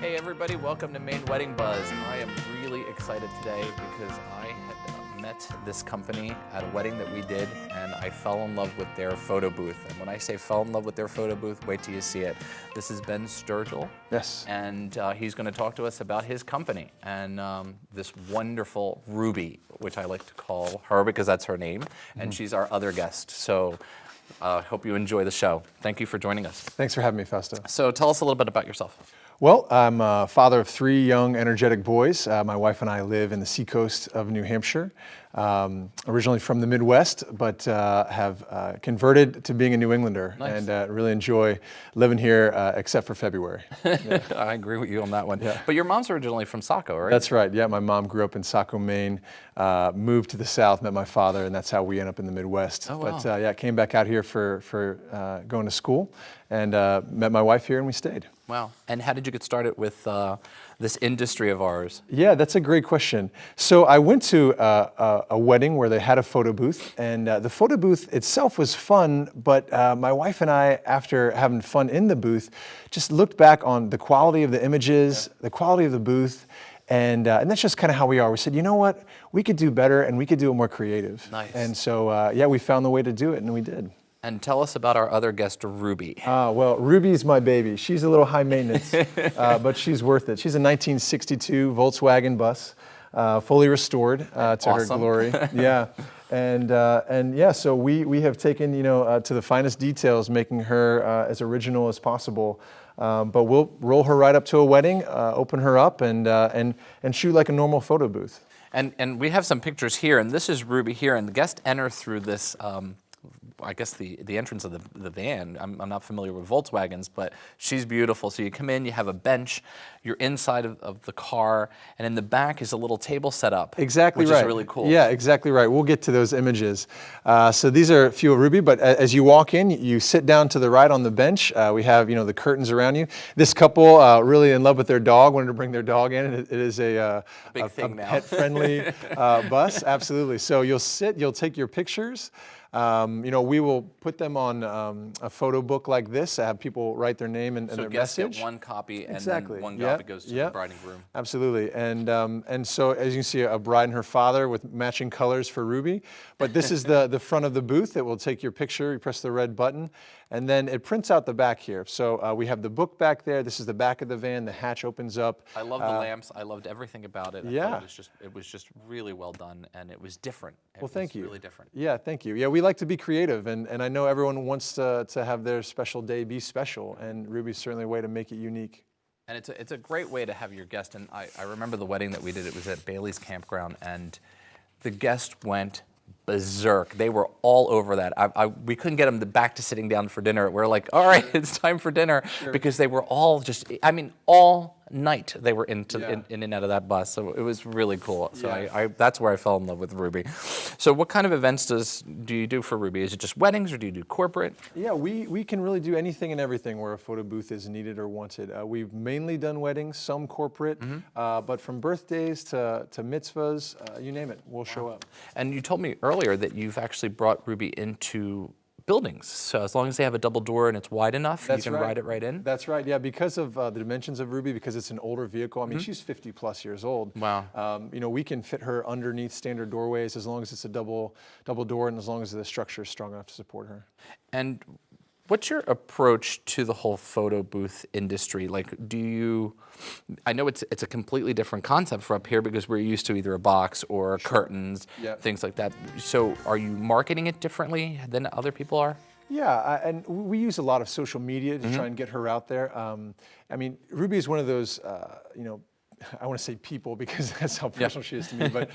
Hey everybody, welcome to Maine Wedding Buzz. I am really excited today because I had met this company at a wedding that we did and I fell in love with their photo booth. And when I say fell in love with their photo booth, wait till you see it. This is Ben Sturgill. Yes. And he's going to talk to us about his company and this wonderful Ruby, which I like to call her because that's her name, and she's our other guest. So hope you enjoy the show. Thank you for joining us. Thanks for having me, Fausto. So tell us a little bit about yourself. Well, I'm a father of 3 young, energetic boys. My wife and I live in the seacoast of New Hampshire. Originally from the Midwest, but have converted to being a New Englander. Nice. And really enjoy living here, except for February. Yeah. I agree with you on that one. Yeah. But your mom's originally from Saco, right? That's right. Yeah, my mom grew up in Saco, Maine, moved to the South, met my father, and that's how we ended up in the Midwest. Oh, wow. But yeah, came back out here for going to school, and met my wife here, and we stayed. Wow. And how did you get started with this industry of ours? Yeah, that's a great question. So I went to a wedding where they had a photo booth, and the photo booth itself was fun, but my wife and I, after having fun in the booth, just looked back on the quality of the images, the quality of the booth, and that's just kind of how we are. We said, you know what, we could do better and we could do it more creative. Nice. And so, yeah, we found the way to do it, and we did. And tell us about our other guest, Ruby. Well, Ruby's my baby. She's a little high maintenance, but she's worth it. She's a 1962 Volkswagen bus, fully restored to her glory. Yeah, and yeah, so we have taken to the finest details, making her as original as possible. But we'll roll her right up to a wedding, open her up, and shoot like a normal photo booth. And we have some pictures here, and this is Ruby here, and the guests enter through this. I guess the entrance of the van. I'm not familiar with Volkswagens, but she's beautiful. So you come in, you have a bench, you're inside of the car, and in the back is a little table set up. Exactly which right. is really cool. Yeah, exactly right. We'll get to those images. So these are a few of Ruby, but as you walk in, you sit down to the right on the bench. We have the curtains around you. This couple really in love with their dog, wanted to bring their dog in, and it is a pet-friendly bus. Absolutely. So you'll sit, you'll take your pictures. We will put them on a photo book like this, have people write their name and their guests message. get one copy, and Exactly. then one copy goes to the bride and groom. Absolutely, and so as you can see, a bride and her father with matching colors for Ruby. But this is the front of the booth that will take your picture. You press the red button, and then it prints out the back here. So we have the book back there. This is the back of the van. The hatch opens up. I love the lamps. I loved everything about it. Yeah. I thought it was just really well done, and it was different. Well, thank you. Really different. Yeah, thank you. Yeah, we like to be creative, and I know everyone wants to have their special day be special, and Ruby's certainly a way to make it unique. And it's a great way to have your guest. And I remember the wedding that we did. It was at Bailey's Campground, and the guest went berserk. They were all over that. We couldn't get them back to sitting down for dinner. We're like, all right, it's time for dinner. Sure. Because they were all just, all night they were in and out of that bus. So it was really cool. So yeah. That's where I fell in love with Ruby. So what kind of events do you do for Ruby? Is it just weddings, or do you do corporate? Yeah, we can really do anything and everything where a photo booth is needed or wanted. We've mainly done weddings, some corporate, but from birthdays to mitzvahs, you name it, we'll show up. And you told me earlier that you've actually brought Ruby into buildings. So as long as they have a double door and it's wide enough, you can ride it right in? That's right, yeah, because of the dimensions of Ruby, because it's an older vehicle. I mean, she's 50 plus years old. Wow. We can fit her underneath standard doorways as long as it's a double door and as long as the structure is strong enough to support her. And what's your approach to the whole photo booth industry? Like, I know it's a completely different concept for up here because we're used to either a box or curtains, things like that. So are you marketing it differently than other people are? Yeah, and we use a lot of social media to try and get her out there. I mean, Ruby is one of those, I want to say people because that's how personal she is to me. But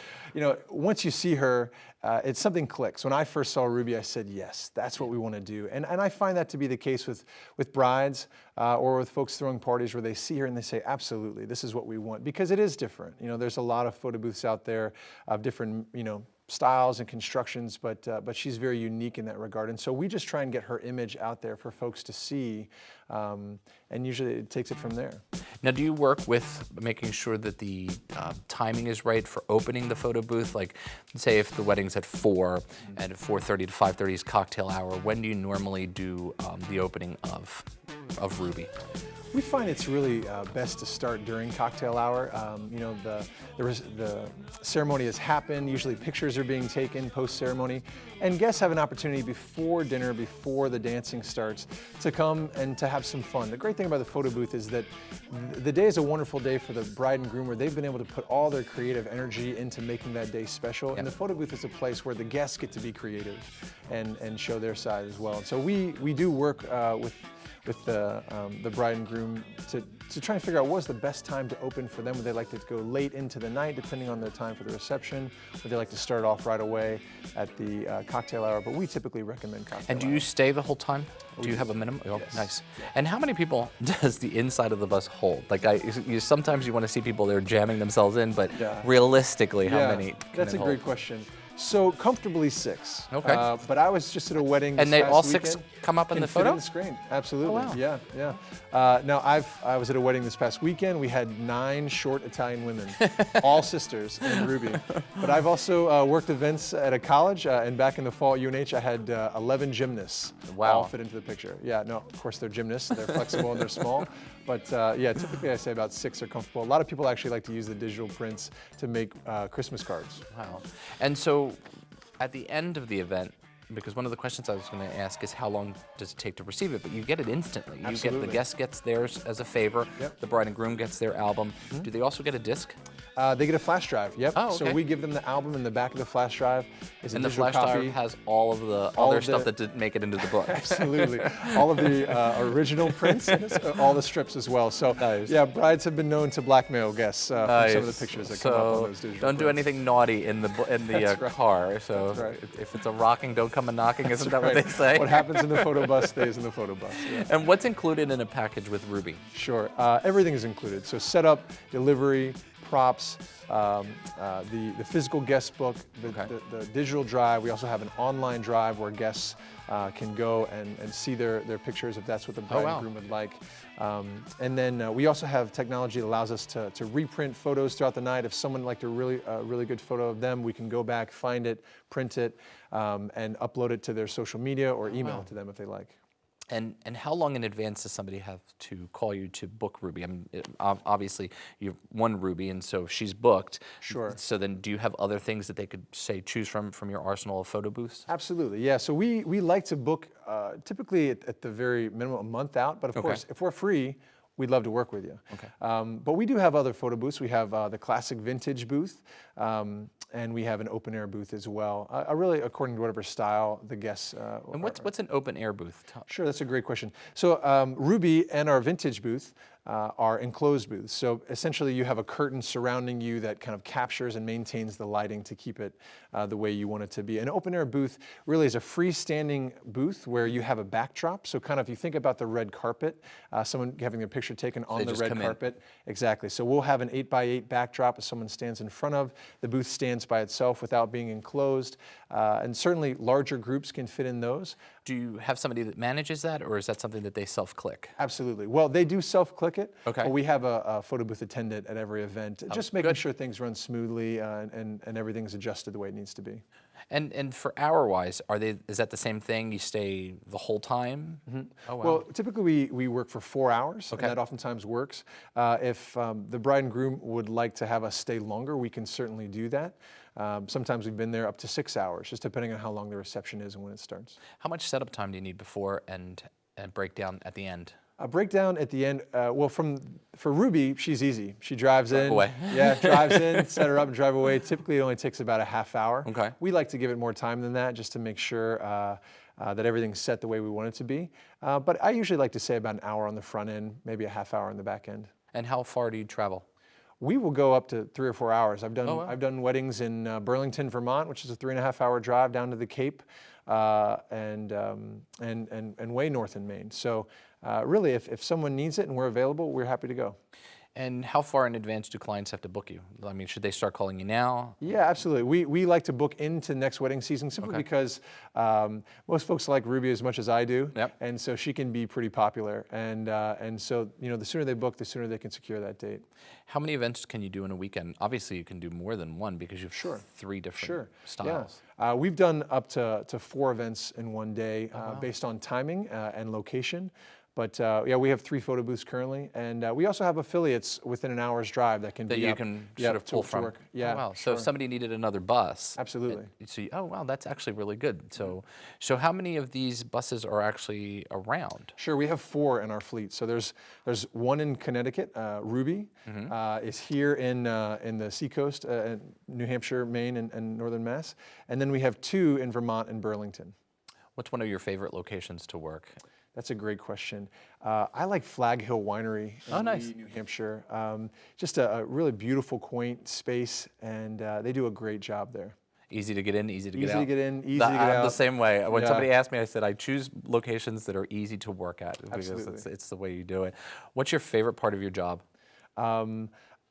once you see her, it's something clicks. When I first saw Ruby, I said, yes, that's what we want to do. And I find that to be the case with brides or with folks throwing parties where they see her and they say, absolutely, this is what we want, because it is different. There's a lot of photo booths out there of different styles and constructions, but she's very unique in that regard. And so we just try and get her image out there for folks to see, and usually it takes it from there. Now, do you work with making sure that the timing is right for opening the photo booth? Like, say if the wedding's at 4 and 4:30 to 5:30 is cocktail hour, when do you normally do the opening of Ruby? We find it's really best to start during cocktail hour. You know, the ceremony has happened. Usually pictures are being taken post-ceremony, and guests have an opportunity before dinner, before the dancing starts, to come and to have some fun. The great thing about the photo booth is that the day is a wonderful day for the bride and groom, where they've been able to put all their creative energy into making that day special. And the photo booth is a place where the guests get to be creative and show their side as well. And so we do work with the bride and groom to try and figure out what was the best time to open for them. Would they like to go late into the night, depending on their time for the reception? Would they like to start off right away at the cocktail hour? But we typically recommend cocktail And do hour. you stay the whole time? Do you have a minimum? Oh, Yes. nice. And how many people does the inside of the bus hold? Like, sometimes you want to see people there jamming themselves in, but realistically, how many? That's a great question. So comfortably 6. Okay. But I was just at a wedding this And they past all weekend. 6 come up in Can the fit photo? in the screen. Absolutely. Oh, wow. Yeah. Now I was at a wedding this past weekend. We had 9 short Italian women, all sisters and Ruby. But I've also worked events at a college, and back in the fall at UNH, I had 11 gymnasts. Wow. All fit into the picture. Yeah. No, of course they're gymnasts. They're flexible and they're small. But yeah, typically I say about 6 are comfortable. A lot of people actually like to use the digital prints to make Christmas cards. Wow. And so, at the end of the event, because one of the questions I was going to ask is how long does it take to receive it? But you get it instantly. Absolutely. The guest gets theirs as a favor. Yep. The bride and groom gets their album. Do they also get a disc? They get a flash drive. Yep. Oh, okay. So we give them the album, in the back of the flash drive is And a the digital flash copy. drive has all of the All other of stuff the- that didn't make it into the book. Absolutely. All of the original prints, and all the strips as well. So Nice. yeah, brides have been known to blackmail guests from some of the pictures that come up on those digital don't do prints. anything naughty in the That's right. car. So That's right. if it's a rocking, don't come a knocking. Isn't that Right. what they say? What happens in the photo bus stays in the photo bus. Yeah. And what's included in a package with Ruby? Sure. Everything is included. So setup, delivery, props, the physical guest book, the digital drive. We also have an online drive where guests can go and see their pictures if that's what the bride and groom would like. And then we also have technology that allows us to reprint photos throughout the night. If someone liked a really good photo of them, we can go back, find it, print it, and upload it to their social media or email it to them if they like. And how long in advance does somebody have to call you to book Ruby? I mean, obviously, you've one Ruby, and so if she's booked. Sure. So then do you have other things that they could, say, choose from your arsenal of photo booths? Absolutely, yeah. So we like to book typically at the very minimum a month out, but of course, if we're free, we'd love to work with you. Okay. But we do have other photo booths. We have the classic vintage booth, and we have an open air booth as well. Really, according to whatever style the guests. And what's an open air booth? Sure, that's a great question. So Ruby and our vintage booth are enclosed booths. So essentially you have a curtain surrounding you that kind of captures and maintains the lighting to keep it the way you want it to be. An open air booth really is a freestanding booth where you have a backdrop. So kind of if you think about the red carpet, someone having a picture taken on the red carpet. Exactly. So we'll have an 8x8 backdrop as someone stands in front of. The booth stands by itself without being enclosed. And certainly larger groups can fit in those. Do you have somebody that manages that, or is that something that they self-click? Absolutely. Well, they do self-click it. Okay. But we have a photo booth attendant at every event, just making sure things run smoothly and everything's adjusted the way it needs to be. And for hour-wise, is that the same thing? You stay the whole time? Mm-hmm. Oh, wow. Well, typically we work for 4 hours, and that oftentimes works. If the bride and groom would like to have us stay longer, we can certainly do that. Sometimes we've been there up to 6 hours, just depending on how long the reception is and when it starts. How much setup time do you need before and breakdown at the end? A breakdown at the end, well, for Ruby, she's easy. She drives in. Away. Yeah, drives in, set her up and drive away. Typically it only takes about a half hour. Okay. We like to give it more time than that just to make sure that everything's set the way we want it to be. But I usually like to say about an hour on the front end, maybe a half hour on the back end. And how far do you travel? We will go up to 3 or 4 hours. I've done weddings in Burlington, Vermont, which is a 3.5 hour drive down to the Cape, and way north in Maine. So really, if someone needs it and we're available, we're happy to go. And how far in advance do clients have to book you? I mean, should they start calling you now? Yeah, absolutely. We like to book into next wedding season simply because most folks like Ruby as much as I do, and so she can be pretty popular. And so the sooner they book, the sooner they can secure that date. How many events can you do in a weekend? Obviously, you can do more than one because you have 3 different styles. Yeah. We've done up to 4 events in one day based on timing and location. But yeah, we have 3 photo booths currently, and we also have affiliates within an hour's drive that can That be you up, can yep, sort of pull to from. work. Yeah, Oh, wow. So sure. if somebody needed another bus. Absolutely. Oh, wow, that's actually really good. So how many of these buses are actually around? Sure, we have 4 in our fleet. So there's one in Connecticut, Ruby, is here in the seacoast, New Hampshire, Maine, and northern Mass. And then we have 2 in Vermont and Burlington. What's one of your favorite locations to work? That's a great question. I like Flag Hill Winery in nice. Lee, New Hampshire. Just a really beautiful, quaint space, and they do a great job there. Easy to get in, easy to get out. Easy to get in, easy to get out. I'm the same way. When Yeah. somebody asked me, I said I choose locations that are easy to work at because Absolutely. it's the way you do it. What's your favorite part of your job?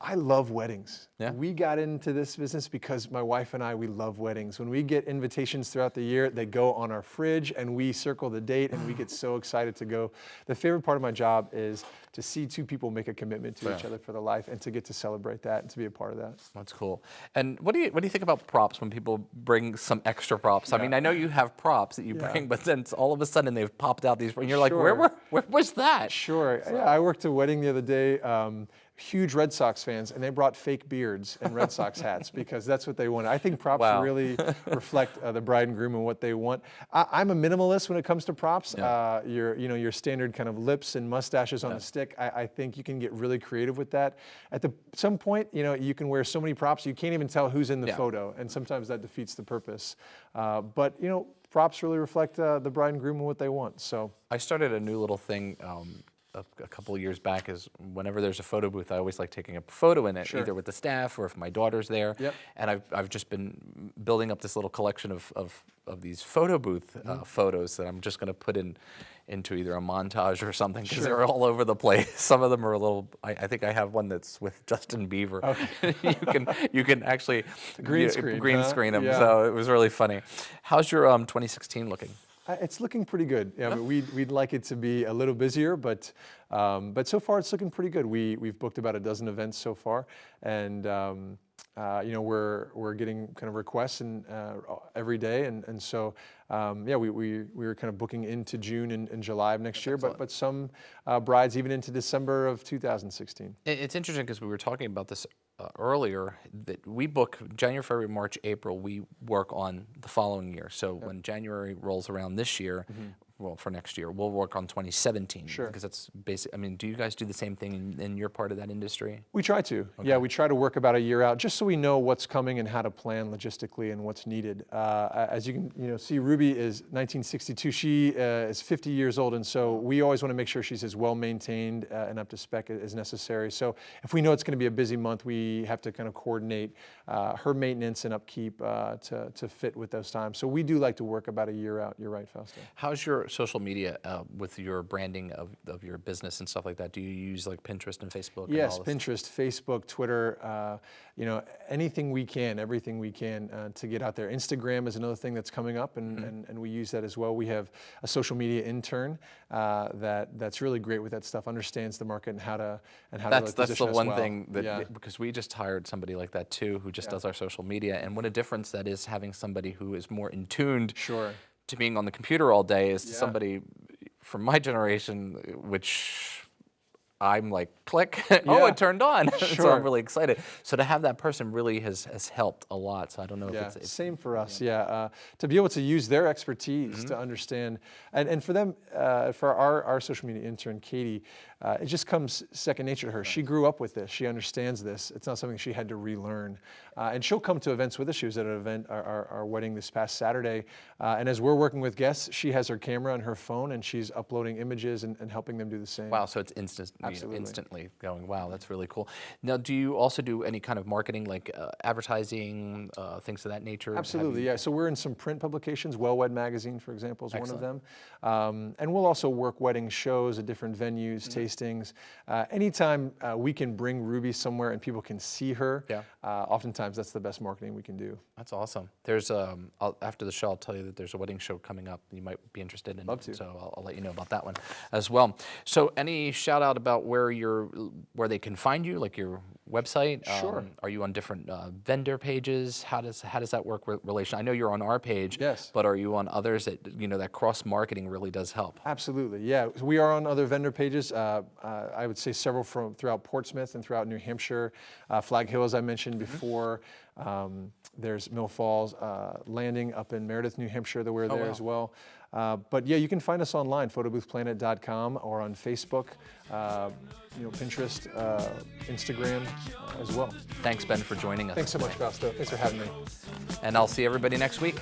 I love weddings. Yeah? We got into this business because my wife and I, we love weddings. When we get invitations throughout the year, they go on our fridge and we circle the date and we get so excited to go. The favorite part of my job is to see 2 people make a commitment to each other for their life and to get to celebrate that and to be a part of that. That's cool. And what do you think about props when people bring some extra props? I mean, I know you have props that you bring, but then all of a sudden they've popped out these, and you're like, Sure. where was that? Sure. Yeah, I worked a wedding the other day. Huge Red Sox fans, and they brought fake beards and Red Sox hats because that's what they wanted. I think props Wow. really reflect the bride and groom and what they want. I'm a minimalist when it comes to props. Yeah. Your standard kind of lips and mustaches on a stick. I think you can get really creative with that. At some point, you can wear so many props you can't even tell who's in the photo, and sometimes that defeats the purpose. But props really reflect the bride and groom and what they want. So I started a new little thing a couple of years back. Is whenever there's a photo booth, I always like taking a photo in it, either with the staff or if my daughter's there. Yep. And I've just been building up this little collection of these photo booth photos that I'm just going to put into either a montage or something because they're all over the place. Some of them are a little. I think I have one that's with Justin Bieber. Okay. you can actually green screen them. Yeah. So it was really funny. How's your 2016 looking? It's looking pretty good. Yeah, but we'd like it to be a little busier, but so far it's looking pretty good. We've booked about a dozen events so far, and we're getting kind of requests every day, and so we were kind of booking into June and July of next year, but some brides even into December of 2016. It's interesting because we were talking about this earlier, that we book January, February, March, April, we work on the following year. So when January rolls around this year, well, for next year, we'll work on 2017. Sure. Because that's basic. I mean, do you guys do the same thing in your part of that industry? We try to. Okay. Yeah, we try to work about a year out just so we know what's coming and how to plan logistically and what's needed. As you can see, Ruby is 1962. She is 50 years old, and so we always want to make sure she's as well maintained and up to spec as necessary. So if we know it's going to be a busy month, we have to kind of coordinate her maintenance and upkeep to fit with those times. So we do like to work about a year out. You're right, Fausto. How's your social media with your branding of your business and stuff like that? Do you use like Pinterest and Facebook? Yes, and all this? Pinterest, Facebook, Twitter, anything we can, everything we can to get out there. Instagram is another thing that's coming up, and we use that as well. We have a social media intern that's really great with that stuff, understands the market and how to really position That's the us one well. thing that because we just hired somebody like that too, who just does our social media, and what a difference that is having somebody who is more in tuned to being on the computer all day is to somebody from my generation, which I'm like, click, oh, it turned on. So I'm really excited. So to have that person really has helped a lot. So I don't know if it's same for us. To be able to use their expertise to understand, and for them, for our social media intern, Katie, it just comes second nature to her. She grew up with this. She understands this. It's not something she had to relearn. And she'll come to events with us. She was at an event, our wedding this past Saturday. And as we're working with guests, she has her camera and her phone, and she's uploading images and helping them do the same. Wow, so it's instantly going, wow, that's really cool. Now, do you also do any kind of marketing, like advertising, things of that nature? Absolutely, yeah. So we're in some print publications. Well Wed Magazine, for example, is one of them. And we'll also work wedding shows at different venues, tastings. Anytime we can bring Ruby somewhere and people can see her, oftentimes that's the best marketing we can do. That's awesome. There's after the show, I'll tell you that there's a wedding show coming up you might be interested in. Love to. So I'll let you know about that one as well. So any shout out about where they can find you, like your website? Sure. Are you on different vendor pages? How does that work with relation? I know you're on our page, Yes. but are you on others that, that cross marketing really does help? Absolutely, yeah. We are on other vendor pages. I would say several from throughout Portsmouth and throughout New Hampshire. Flag Hill, as I mentioned before. There's Mill Falls Landing up in Meredith, New Hampshire, that we're there wow. as well. But yeah, you can find us online, photoboothplanet.com, or on Facebook, Pinterest, Instagram as well. Thanks, Ben, for joining us. Thanks so much, Fausto. Thanks for having me. And I'll see everybody next week.